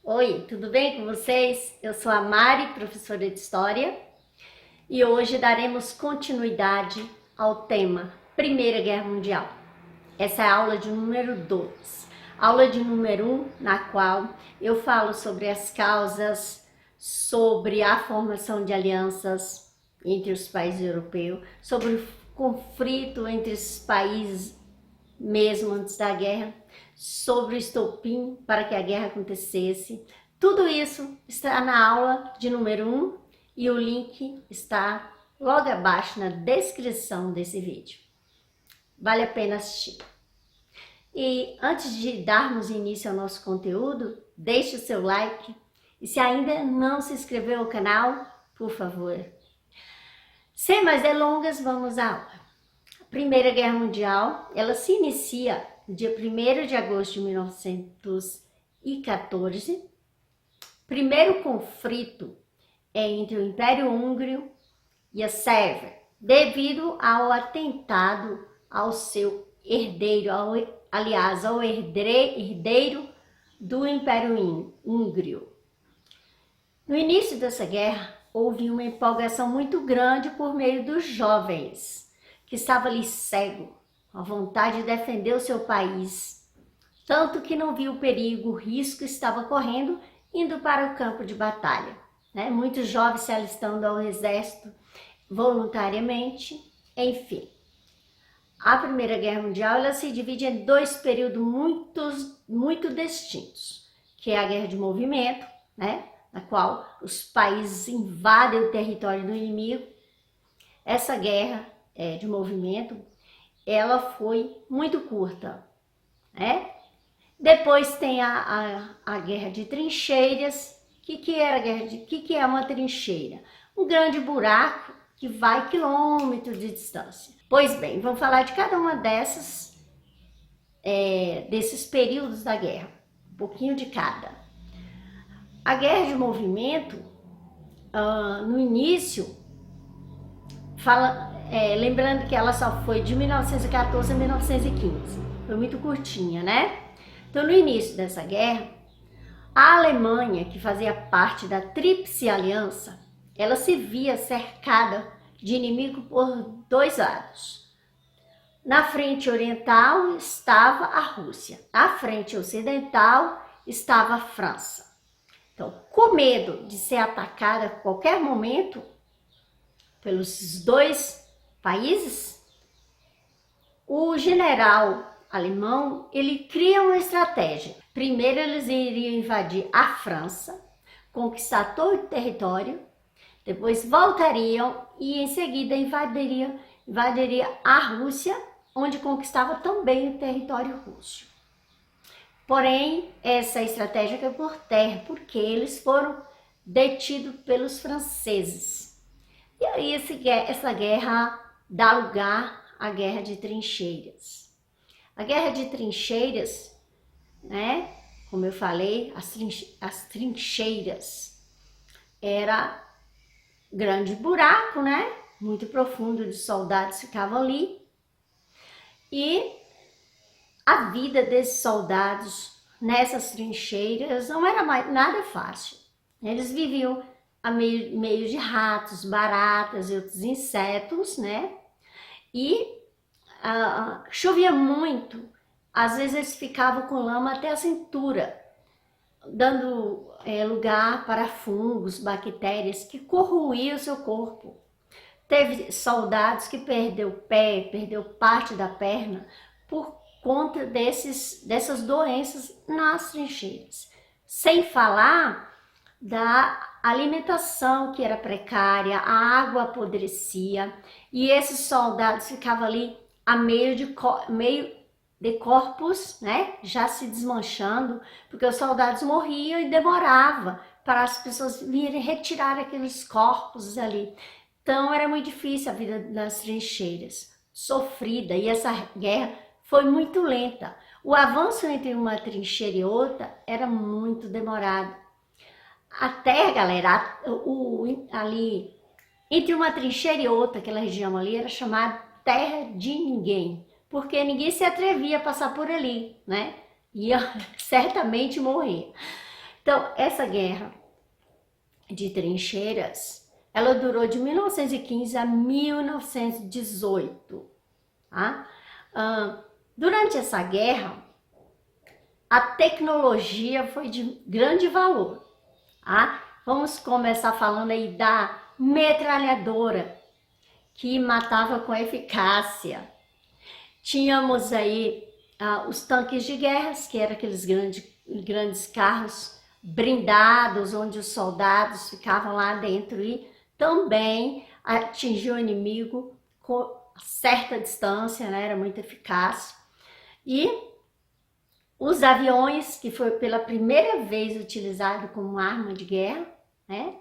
Oi, tudo bem com vocês? Eu sou a Mari, professora de História, e hoje daremos continuidade ao tema Primeira Guerra Mundial. Essa é a aula de número 2. Aula de número 1, na qual eu falo sobre as causas, sobre a formação de alianças entre os países europeus, sobre o conflito entre esses países mesmo antes da guerra, sobre o estopim para que a guerra acontecesse. Tudo isso está na aula de número 1 e o link está logo abaixo na descrição desse vídeo. Vale a pena assistir. E antes de darmos início ao nosso conteúdo, deixe o seu like e se ainda não se inscreveu ao canal, por favor. Sem mais delongas, vamos à aula. A Primeira Guerra Mundial, ela se inicia no dia 1º de agosto de 1914. Primeiro conflito é entre o Império Húngaro e a Sérvia, devido ao atentado ao seu herdeiro, ao herdeiro do Império Húngaro. No início dessa guerra, houve uma empolgação muito grande por meio dos jovens, que estava ali cego, a vontade de defender o seu país, tanto que não viu o perigo, o risco que estava correndo, indo para o campo de batalha. Muitos jovens se alistando ao exército voluntariamente, enfim. A Primeira Guerra Mundial ela se divide em dois períodos muito distintos, que é a Guerra de Movimento, na qual os países invadem o território do inimigo. Essa guerra de movimento, ela foi muito curta, Depois tem a Guerra de Trincheiras. Que é uma trincheira? Um grande buraco que vai quilômetros de distância. Pois bem, vamos falar de cada uma desses períodos da guerra, um pouquinho de cada. A Guerra de Movimento, no início, lembrando que ela só foi de 1914 a 1915, foi muito curtinha, Então, no início dessa guerra, a Alemanha, que fazia parte da Tríplice Aliança, ela se via cercada de inimigo por dois lados. Na frente oriental estava a Rússia, na frente ocidental estava a França. Então, com medo de ser atacada a qualquer momento pelos dois países, o general alemão, ele cria uma estratégia. Primeiro eles iriam invadir a França, conquistar todo o território, depois voltariam e em seguida invadiria a Rússia, onde conquistava também o território russo. Porém, essa estratégia caiu por terra, porque eles foram detidos pelos franceses. E aí essa guerra dá lugar à Guerra de Trincheiras. A Guerra de Trincheiras, como eu falei, as trincheiras era grande buraco, muito profundo, de soldados ficavam ali. E a vida desses soldados nessas trincheiras não era nada fácil. Eles viviam a meio de ratos, baratas e outros insetos, E chovia muito, às vezes eles ficavam com lama até a cintura, dando lugar para fungos, bactérias que corroíam o seu corpo. Teve soldados que perdeu o pé, perdeu parte da perna por conta dessas doenças nas trincheiras. Sem falar da alimentação que era precária, a água apodrecia e esses soldados ficavam ali a meio de corpos, já se desmanchando, porque os soldados morriam e demorava para as pessoas virem retirar aqueles corpos ali. Então era muito difícil a vida nas trincheiras, sofrida, e essa guerra foi muito lenta. O avanço entre uma trincheira e outra era muito demorado. Até, galera, ali entre uma trincheira e outra, aquela região ali era chamada Terra de Ninguém, porque ninguém se atrevia a passar por ali, Ia certamente morrer. Então, essa guerra de trincheiras, ela durou de 1915 a 1918, tá? Durante essa guerra, a tecnologia foi de grande valor, tá? Vamos começar falando aí da metralhadora, que matava com eficácia. Tínhamos aí os tanques de guerra, que eram aqueles grandes carros blindados, onde os soldados ficavam lá dentro e também atingiam o inimigo com certa distância, né? Era muito eficaz. E os aviões, que foi pela primeira vez utilizado como arma de guerra, né?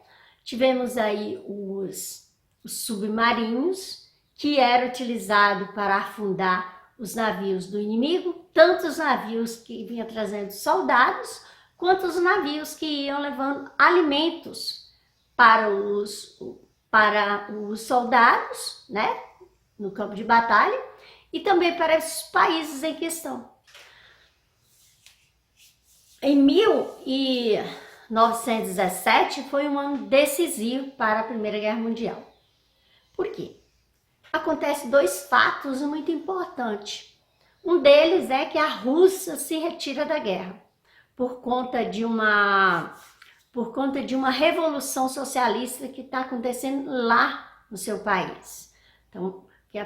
Tivemos aí os submarinos, que era utilizado para afundar os navios do inimigo, tanto os navios que vinham trazendo soldados, quanto os navios que iam levando alimentos para os soldados, né, no campo de batalha, e também para os países em questão. Em 1917 foi um ano decisivo para a Primeira Guerra Mundial. Por quê? Acontecem dois fatos muito importantes. Um deles é que a Rússia se retira da guerra por conta de uma revolução socialista que está acontecendo lá no seu país. Então, a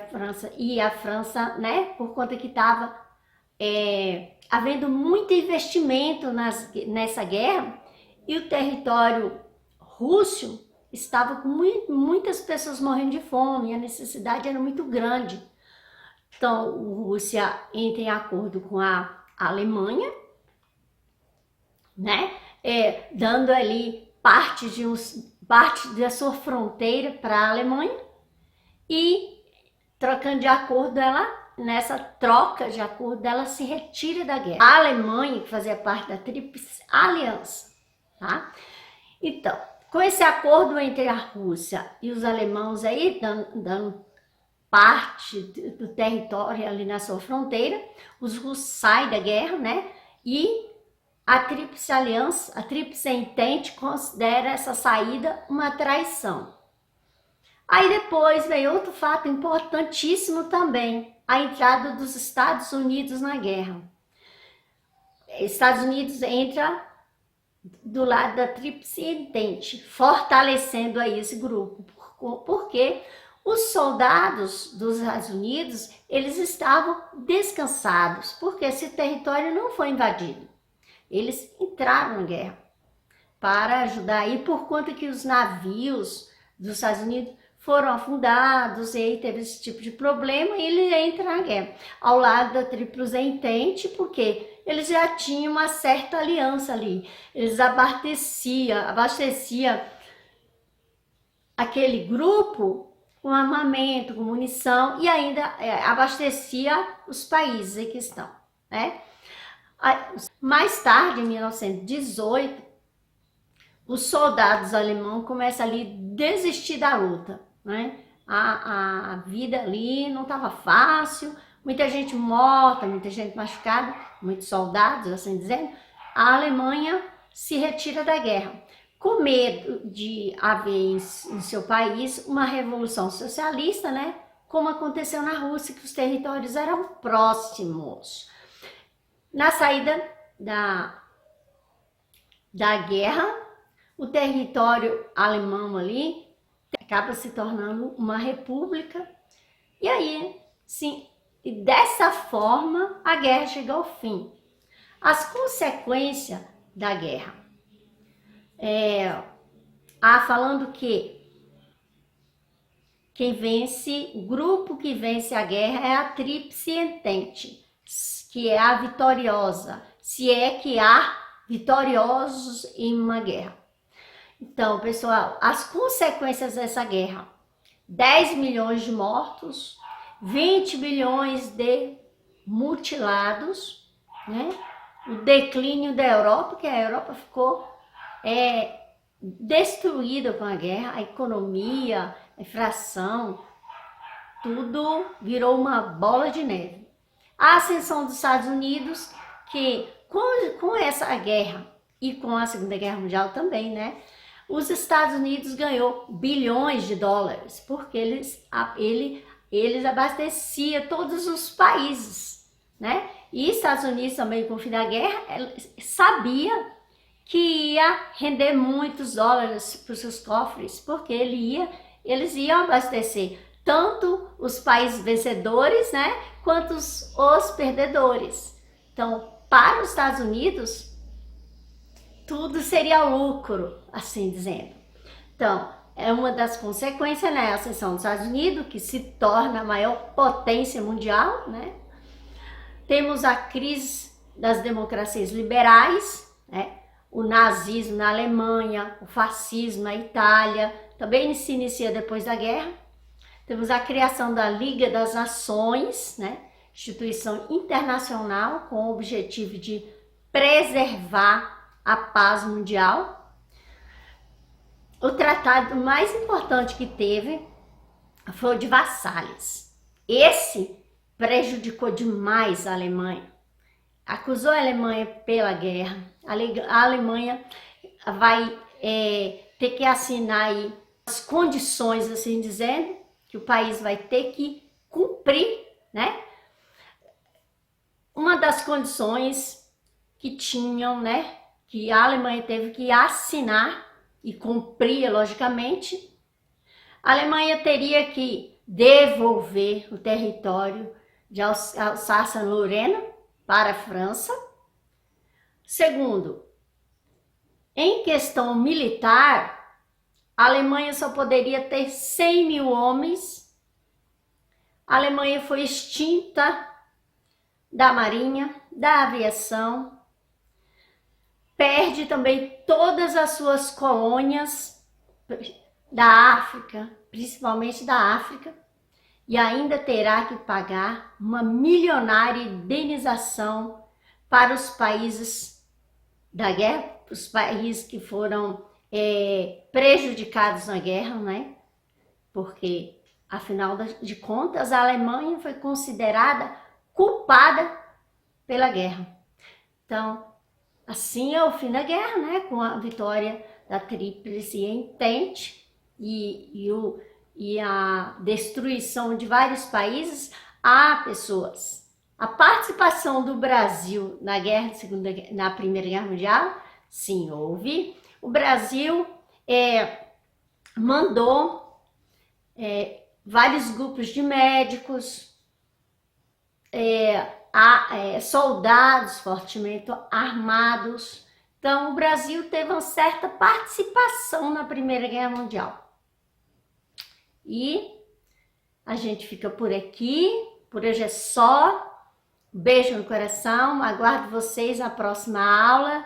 França, né, por conta que estava havendo muito investimento nessa guerra, e o território russo estava com muitas pessoas morrendo de fome, a necessidade era muito grande. Então, a Rússia entra em acordo com a Alemanha, né? Dando ali parte da sua fronteira para a Alemanha, e trocando de acordo, nessa troca de acordo, ela se retira da guerra. A Alemanha, que fazia parte da Tríplice Aliança, tá? Então, com esse acordo entre a Rússia e os alemãos aí, dando parte do território ali na sua fronteira, os russos saem da guerra, né? E a Tríplice Aliança, a Tríplice Entente, considera essa saída uma traição. Aí depois vem outro fato importantíssimo também, a entrada dos Estados Unidos na guerra. Estados Unidos entra do lado da Tríplice Entente, fortalecendo aí esse grupo, porque os soldados dos Estados Unidos, eles estavam descansados, porque esse território não foi invadido. Eles entraram na guerra para ajudar aí, por conta que os navios dos Estados Unidos foram afundados, e aí teve esse tipo de problema, e ele entra na guerra ao lado da Tríplice Entente, porque eles já tinham uma certa aliança ali. Eles abasteciam aquele grupo com armamento, com munição, e ainda abastecia os países em questão, né? Mais tarde, em 1918, os soldados alemães começam ali a desistir da luta, né? A vida ali não estava fácil, muita gente morta, muita gente machucada, muitos soldados, assim dizendo. A Alemanha se retira da guerra, com medo de haver em seu país uma revolução socialista, né? Como aconteceu na Rússia, que os territórios eram próximos. Na saída da guerra, o território alemão ali acaba se tornando uma república, e aí, sim, e dessa forma a guerra chega ao fim. As consequências da guerra. Falando que quem vence, o grupo que vence a guerra é a Tríplice Entente, que é a vitoriosa, se é que há vitoriosos em uma guerra. Então, pessoal, as consequências dessa guerra: 10 milhões de mortos, 20 milhões de mutilados, né? O declínio da Europa, que a Europa ficou destruída com a guerra, a economia, a inflação, tudo virou uma bola de neve. A ascensão dos Estados Unidos, que com essa guerra e com a Segunda Guerra Mundial também, né? Os Estados Unidos ganhou bilhões de dólares, porque eles abasteciam todos os países, né? E Estados Unidos também, com o fim da guerra, sabia que ia render muitos dólares para os seus cofres, porque eles iam abastecer tanto os países vencedores, né, quanto os perdedores. Então, para os Estados Unidos, tudo seria lucro, assim dizendo. Então, é uma das consequências, né, a ascensão dos Estados Unidos, que se torna a maior potência mundial, né? Temos a crise das democracias liberais, né? O nazismo na Alemanha, o fascismo na Itália, também se inicia depois da guerra. Temos a criação da Liga das Nações, né? Instituição internacional com o objetivo de preservar a paz mundial. O tratado mais importante que teve foi o de Versalhes. Esse prejudicou demais a Alemanha. Acusou a Alemanha pela guerra. A Alemanha vai ter que assinar aí as condições, assim dizendo, que o país vai ter que cumprir, né? Uma das condições que tinham, né, que a Alemanha teve que assinar e cumprir, logicamente, a Alemanha teria que devolver o território de Alsácia-Lorena para a França. Segundo, em questão militar, a Alemanha só poderia ter 100 mil homens. A Alemanha foi extinta da marinha, da aviação, perde também todas as suas colônias da África, principalmente da África, e ainda terá que pagar uma milionária indenização para os países da guerra, os países que foram prejudicados na guerra, né? Porque, afinal de contas, a Alemanha foi considerada culpada pela guerra. Então, assim é o fim da guerra, né? Com a vitória da Tríplice Entente e a destruição de vários países a pessoas. A participação do Brasil na Primeira Guerra Mundial, sim, houve. O Brasil mandou vários grupos de médicos, soldados fortemente armados. Então, o Brasil teve uma certa participação na Primeira Guerra Mundial. E a gente fica por aqui. Por hoje é só. Beijo no coração. Aguardo vocês na próxima aula.